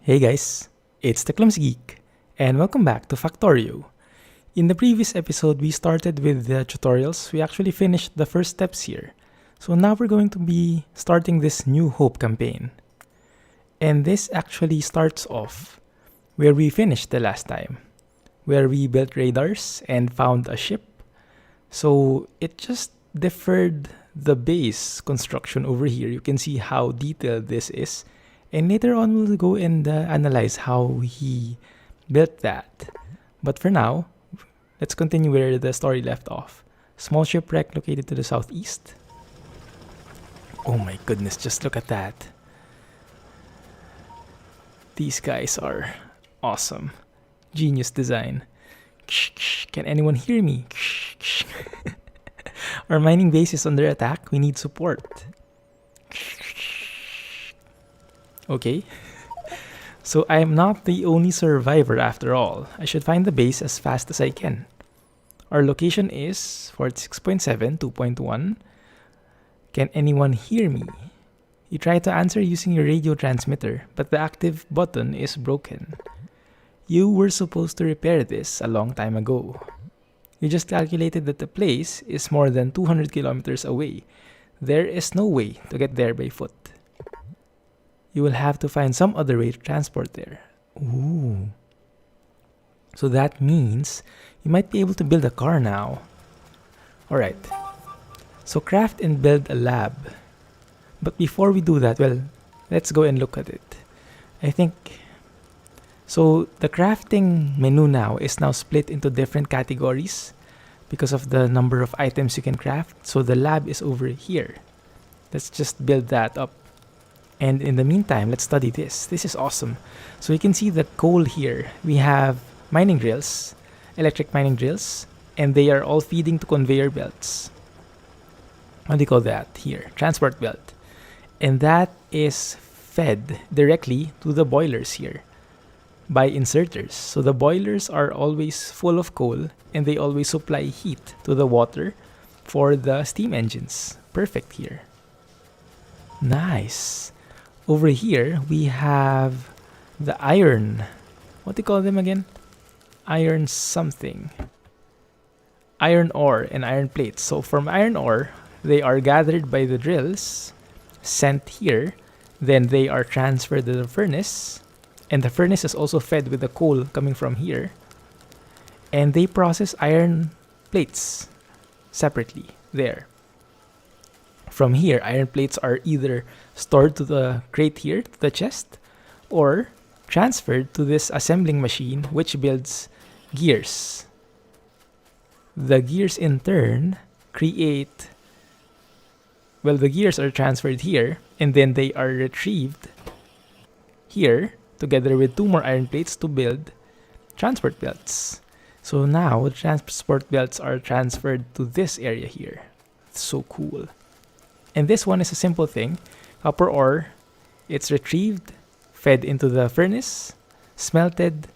Hey guys, it's the Clumsy Geek, and welcome back to Factorio. In the previous episode, we started with the tutorials. We actually finished the first steps here. So now we're going to be starting this New Hope campaign. And this actually starts off where we finished the last time, where we built radars and found a ship. So it just deferred the base construction over here. You can see how detailed this is. And later on, we'll go and analyze how he built that. But for now, let's continue where the story left off. Small shipwreck located to the southeast. Oh my goodness, just look at that. These guys are awesome. Genius design. Can anyone hear me? Our mining base is under attack. We need support. Okay. So I am not the only survivor after all. I should find the base as fast as I can. Our location is 46.7, 2.1. Can anyone hear me? You try to answer using your radio transmitter, but the active button is broken. You were supposed to repair this a long time ago. You just calculated that the place is more than 200 kilometers away. There is no way to get there by foot. You will have to find some other way to transport there. Ooh. So that means you might be able to build a car now. Alright. So craft and build a lab. But before we do that, well, let's go and look at it. I think... So the crafting menu now is now split into different categories because of the number of items you can craft. So the lab is over here. Let's just build that up. And in the meantime, let's study this. This is awesome. So you can see the coal here. We have mining drills, electric mining drills, and they are all feeding to conveyor belts. What do you call that here? Transport belt. And that is fed directly to the boilers here by inserters. So the boilers are always full of coal and they always supply heat to the water for the steam engines. Perfect here. Nice. Over here, we have the iron. What do you call them again? Iron something. Iron ore and iron plates. So from iron ore, they are gathered by the drills, sent here, then they are transferred to the furnace, and the furnace is also fed with the coal coming from here, and they process iron plates separately there. From here, iron plates are either stored to the crate here, to the chest, or transferred to this assembling machine which builds gears. The gears in turn create... Well, the gears are transferred here, and then they are retrieved here, together with two more iron plates to build transport belts. So now, the transport belts are transferred to this area here. It's so cool. And this one is a simple thing. Copper ore, it's retrieved, fed into the furnace, smelted,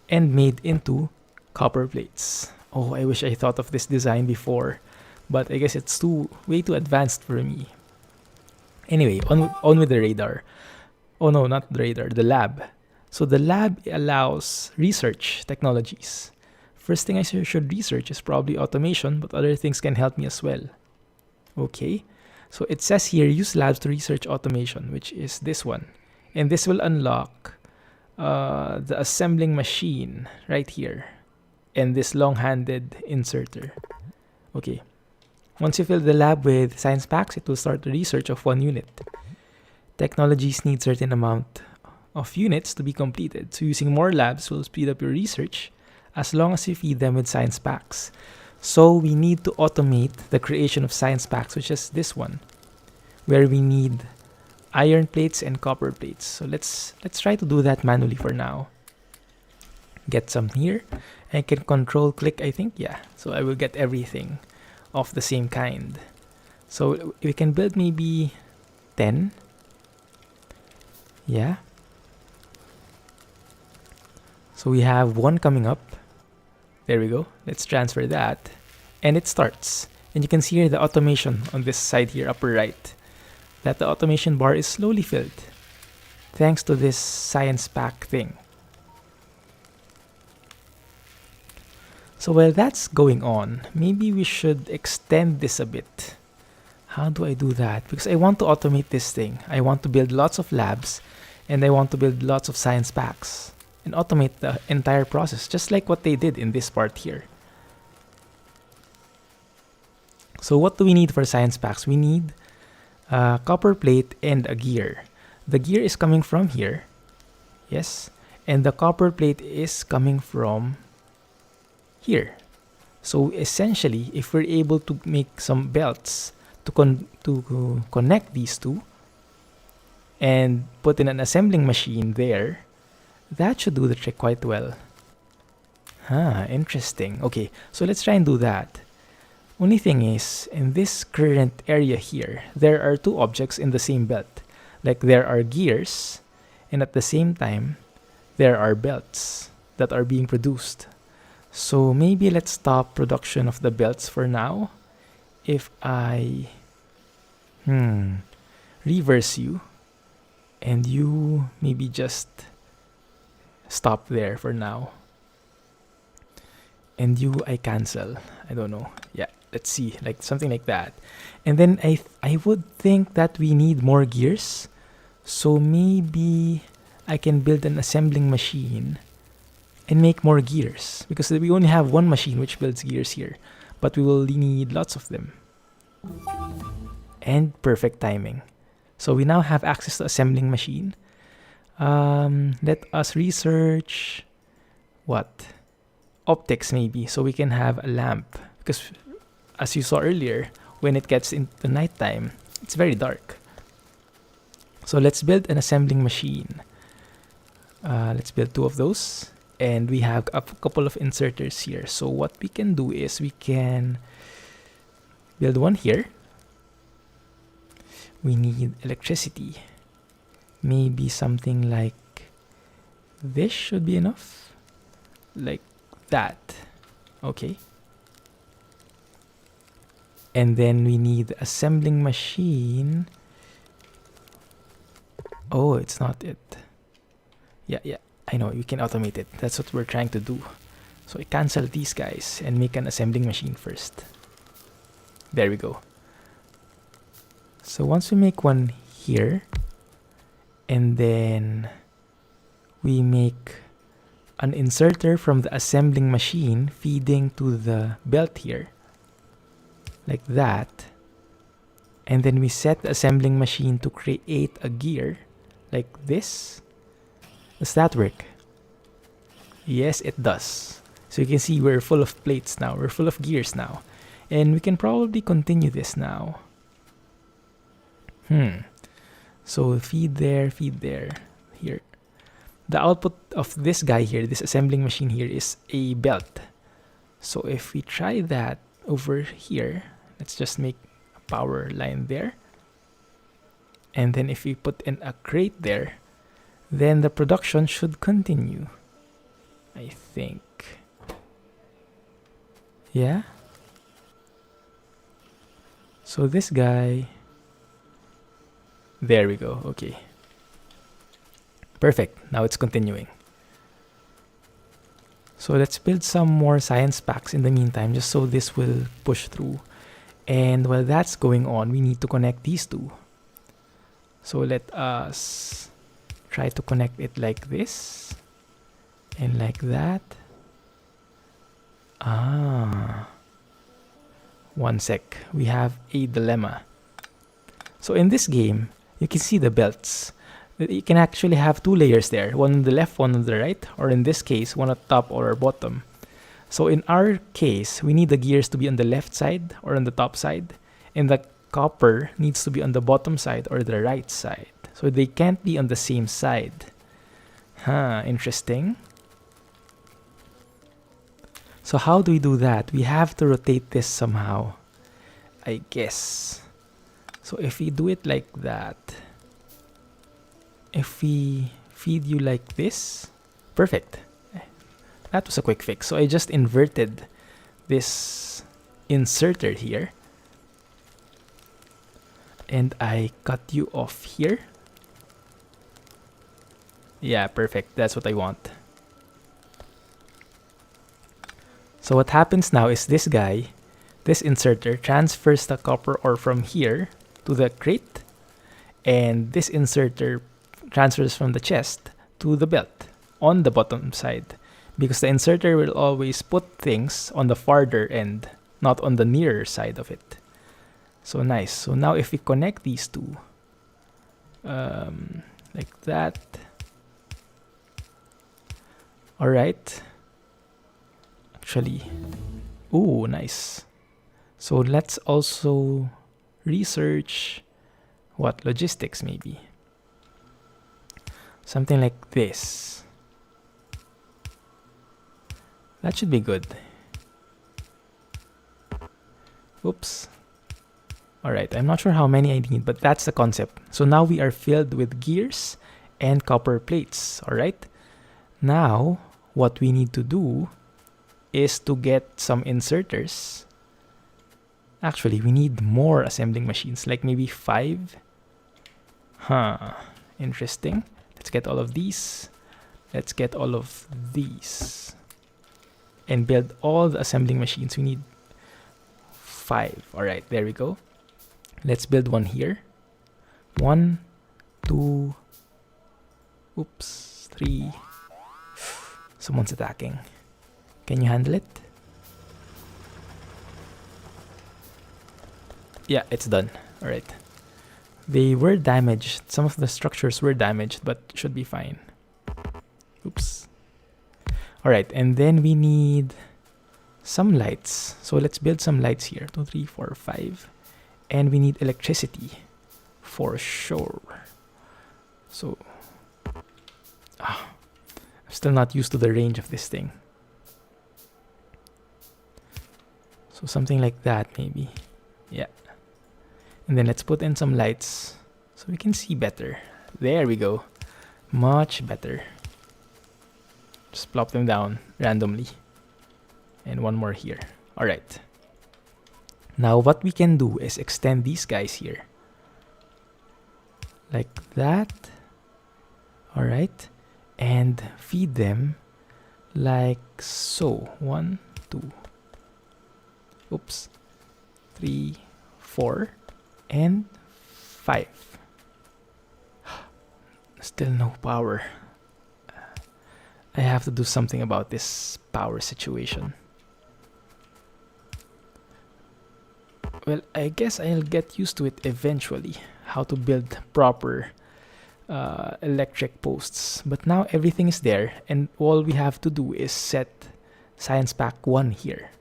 and made into copper plates. Oh, I wish I thought of this design before, but I guess it's way too advanced for me. Anyway, on with the radar. Oh no, not the radar, the lab. So the lab allows research technologies. First thing I should research is probably automation, but other things can help me as well. Okay. So it says here, use labs to research automation, which is this one. And this will unlock the assembling machine right here. And this long-handed inserter. Okay. Once you fill the lab with science packs, it will start the research of one unit. Technologies need certain amount of units to be completed. So using more labs will speed up your research as long as you feed them with science packs. So we need to automate the creation of science packs, which is this one, where we need iron plates and copper plates. So let's try to do that manually for now. Get some here. I can control click, I think. Yeah. So I will get everything of the same kind. So we can build maybe 10. Yeah. So we have one coming up. There we go. Let's transfer that. And it starts. And you can see here the automation on this side here, upper right. That the automation bar is slowly filled. thanks to this science pack thing. So while that's going on, maybe we should extend this a bit. How do I do that? Because I want to automate this thing. I want to build lots of labs, and I want to build lots of science packs and automate the entire process, just like what they did in this part here. So what do we need for science packs? We need a copper plate and a gear. The gear is coming from here, yes, and the copper plate is coming from here. So essentially, if we're able to make some belts to connect these two and put in an assembling machine there, that should do the trick quite well. Interesting. Okay, so let's try and do that. Only thing is, in this current area here, there are two objects in the same belt. Like there are gears, and at the same time, there are belts that are being produced. So maybe let's stop production of the belts for now. If I reverse you, and you maybe just stop there for now. And you, I cancel. I don't know. Yeah, let's see, like something like that. And then I would think that we need more gears. So maybe I can build an assembling machine and make more gears, because we only have one machine which builds gears here, but we will need lots of them. And perfect timing. So we now have access to assembling machine. Let us research what? Optics maybe, so we can have a lamp, because as you saw earlier, when it gets into nighttime, it's very dark. So let's build an assembling machine. Let's build two of those, and we have a couple of inserters here. So what we can do is we can build one here. We need electricity. Maybe something like this should be enough, like that. Okay. And then we need assembling machine. Oh, it's not it. Yeah, I know, you can automate it. That's what we're trying to do. So I cancel these guys and make an assembling machine first. There we go. So once we make one here, and then we make an inserter from the assembling machine feeding to the belt here, like that. And then we set the assembling machine to create a gear, like this. Does that work? Yes, it does. So you can see we're full of plates now. We're full of gears now. And we can probably continue this now. So feed there, here. The output of this guy here, this assembling machine here, is a belt. So if we try that over here, let's just make a power line there. And then if we put in a crate there, then the production should continue, I think. Yeah? So this guy, there we go. Okay, perfect. Now it's continuing. So let's build some more science packs in the meantime, just so this will push through. And while that's going on, we need to connect these two. So let us try to connect it like this and like that. One sec, we have a dilemma. So in this game, you can see the belts. You can actually have two layers there, one on the left, one on the right, or in this case, one at top or bottom. So in our case, we need the gears to be on the left side or on the top side, and the copper needs to be on the bottom side or the right side. So they can't be on the same side. Interesting. So how do we do that? We have to rotate this somehow, I guess. So if we do it like that, if we feed you like this, perfect. That was a quick fix. So I just inverted this inserter here, and I cut you off here. Yeah, perfect. That's what I want. So what happens now is this guy, this inserter, transfers the copper ore from here to the crate, and this inserter transfers from the chest to the belt on the bottom side, because the inserter will always put things on the farther end, not on the nearer side of it. So nice. So now if we connect these two, like that. All right. Actually, ooh, nice. So let's also research what logistics maybe. Something like this. That should be good. Oops. Alright, I'm not sure how many I need, but that's the concept. So now we are filled with gears and copper plates. Alright. Now, what we need to do is to get some inserters. Actually, we need more assembling machines, like maybe 5. Huh. Interesting. Let's get all of these. Let's get all of these. And build all the assembling machines. We need 5. Alright, there we go. Let's build one here. 1, 2, oops, 3. Someone's attacking. Can you handle it? Yeah, it's done. Alright. They were damaged. Some of the structures were damaged, but should be fine. Oops. Alright, and then we need some lights. So let's build some lights here. 2, 3, 4, 5. And we need electricity for sure. So, I'm still not used to the range of this thing. So something like that maybe. Yeah. And then let's put in some lights so we can see better. There we go. Much better. Just plop them down randomly. And one more here. Alright. Now what we can do is extend these guys here. Like that. Alright. And feed them like so. 1, 2. Oops. 3, 4. And 5. Still no power. I have to do something about this power situation. Well, I guess I'll get used to it eventually. How to build proper electric posts. But now everything is there, and all we have to do is set Science Pack 1 here.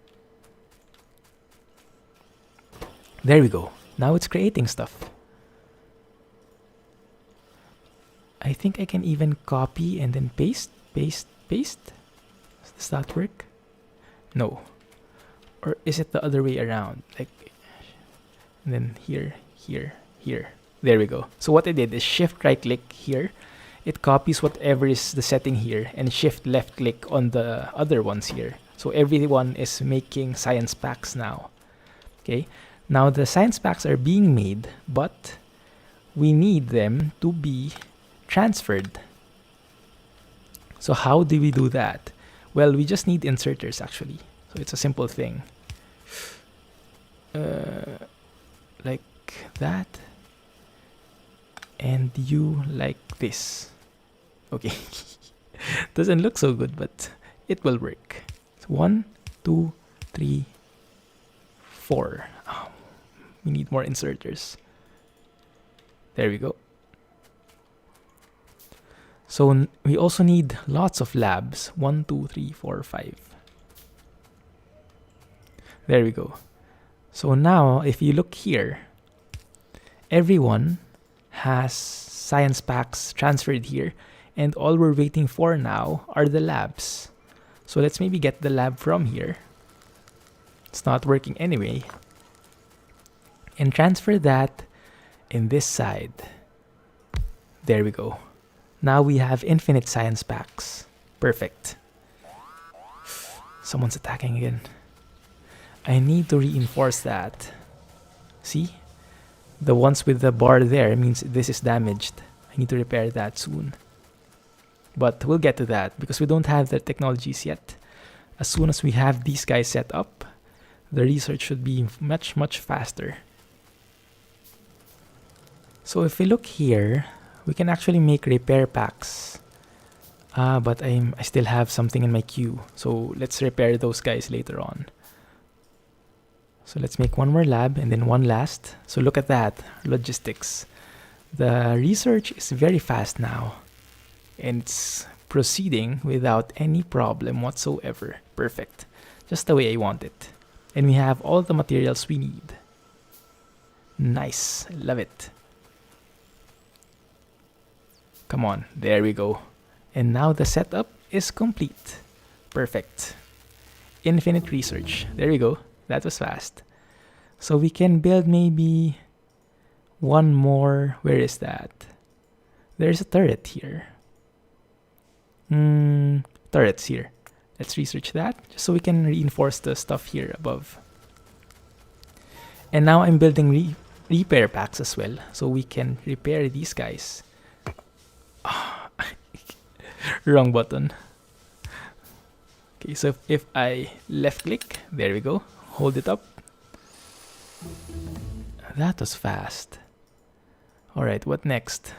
There we go. Now it's creating stuff. I think I can even copy and then paste. Paste. Does that work? No. Or is it the other way around? Like, and then here. There we go. So what I did is shift right click here. It copies whatever is the setting here and shift left click on the other ones here. So everyone is making science packs now. Okay. Now the science packs are being made, but we need them to be transferred. So how do we do that? Well, we just need inserters actually. So it's a simple thing. Like that. And you like this. Okay. Doesn't look so good, but it will work. So 1, 2, 3, 4. Oh, we need more inserters. There we go. So we also need lots of labs. 1, 2, 3, 4, 5. There we go. So now if you look here, everyone has science packs transferred here, and all we're waiting for now are the labs. So let's maybe get the lab from here. It's not working anyway. And transfer that in this side. There we go. Now we have infinite science packs. Perfect. Someone's attacking again. I need to reinforce that. See? The ones with the bar there means this is damaged. I need to repair that soon. But we'll get to that because we don't have the technologies yet. As soon as we have these guys set up, the research should be much, much faster. So if we look here, we can actually make repair packs. But I still have something in my queue. So let's repair those guys later on. So let's make one more lab and then one last. So look at that, logistics. The research is very fast now. And it's proceeding without any problem whatsoever. Perfect. Just the way I want it. And we have all the materials we need. Nice. Love it. Come on. There we go. And now the setup is complete. Perfect. Infinite research. There we go. That was fast. So we can build maybe one more. Where is that? There's a turret here. Turrets here. Let's research that just so we can reinforce the stuff here above. And now I'm building repair packs as well, so we can repair these guys. Wrong button. Okay, so if I left click, there we go. Hold it up. That was fast. Alright, what next?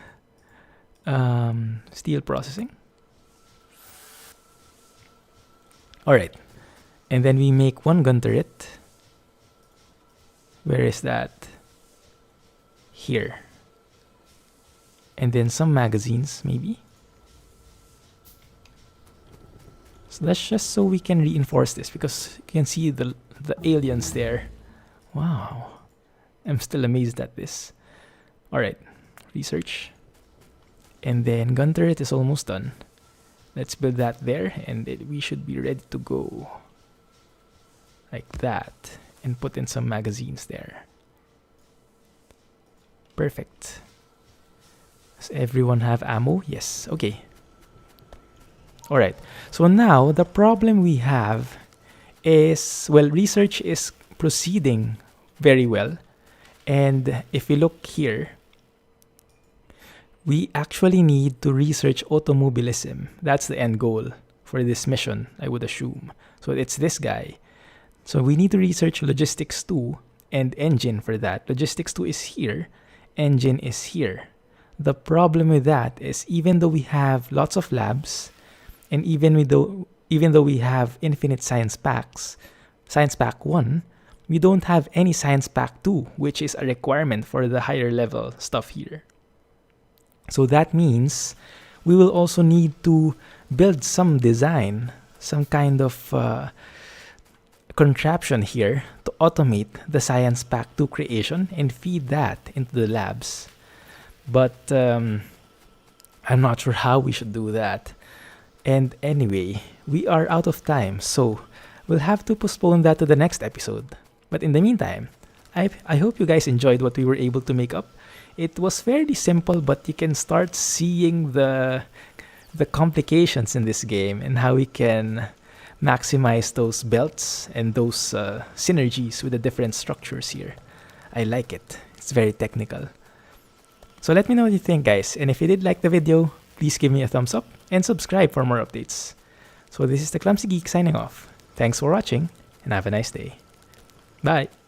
Steel processing. Alright, and then we make one gun turret. Where is that? Here. And then some magazines, maybe. So that's just so we can reinforce this, because you can see the aliens there. Wow. I'm still amazed at this. Alright, research. And then gun turret is almost done. Let's build that there, and we should be ready to go. Like that. And put in some magazines there. Perfect. Does everyone have ammo? Yes. Okay. Alright. So now, the problem we have is, well, research is proceeding very well. And if we look here, we actually need to research automobilism. That's the end goal for this mission, I would assume. So it's this guy. So we need to research logistics 2 and engine for that. Logistics 2 is here, engine is here. The problem with that is, even though we have lots of labs, and even though we have infinite science packs, science pack 1, we don't have any science pack 2, which is a requirement for the higher level stuff here. So that means we will also need to build some design, some kind of contraption here to automate the science pack 2 creation and feed that into the labs. But I'm not sure how we should do that. And anyway, we are out of time, so we'll have to postpone that to the next episode. But in the meantime, I hope you guys enjoyed what we were able to make up. It was fairly simple, but you can start seeing the complications in this game and how we can maximize those belts and those synergies with the different structures here. I like it. It's very technical. So let me know what you think, guys. And if you did like the video, please give me a thumbs up and subscribe for more updates. So this is the Clumsy Geek signing off. Thanks for watching and have a nice day. Bye!